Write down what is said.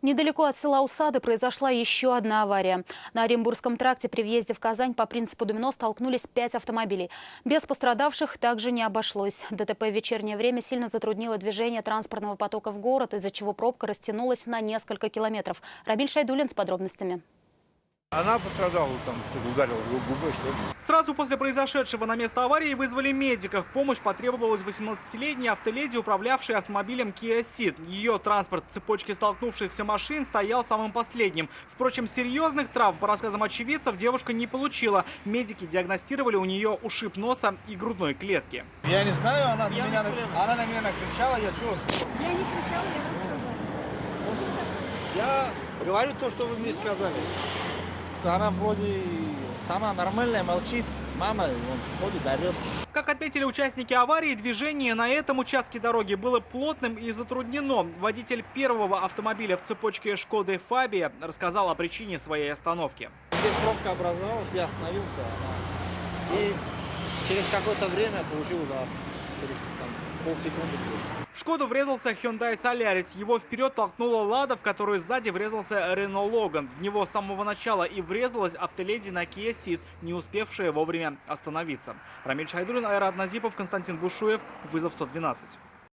Недалеко от села Усады произошла еще одна авария. На Оренбургском тракте при въезде в Казань по принципу домино столкнулись 5 автомобилей. Без пострадавших также не обошлось. ДТП в вечернее время сильно затруднило движение транспортного потока в город, из-за чего пробка растянулась на несколько километров. Рамиль Шайдуллин с подробностями. Она пострадала, там ударила губой, что ли. Сразу после произошедшего на место аварии вызвали медиков. В помощь потребовалась 18-летней автоледи, управлявшей автомобилем Kia Ceed. Ее транспорт в цепочке столкнувшихся машин стоял самым последним. Впрочем, серьезных травм, по рассказам очевидцев, девушка не получила. Медики диагностировали у нее ушиб носа и грудной клетки. Я не знаю, она на меня накричала, я чувствую. Я не кричала, я рассказала. Я говорю то, что вы мне сказали. Она вроде сама нормальная, молчит. Мама, он ходит, орет. Как отметили участники аварии, движение на этом участке дороги было плотным и затруднено. Водитель первого автомобиля в цепочке Шкоды Фабия рассказал о причине своей остановки. Здесь пробка образовалась, я остановился. И через какое-то время получил удар. Через полсекунды. В Шкоду врезался Hyundai Solaris. Его вперед толкнула Лада, в которую сзади врезался Renault Logan. В него с самого начала и врезалась автоледи на Kia Ceed, не успевшая вовремя остановиться. Рамиль Шайдуллин, Айрат Назипов, Константин Бушуев. Вызов 112.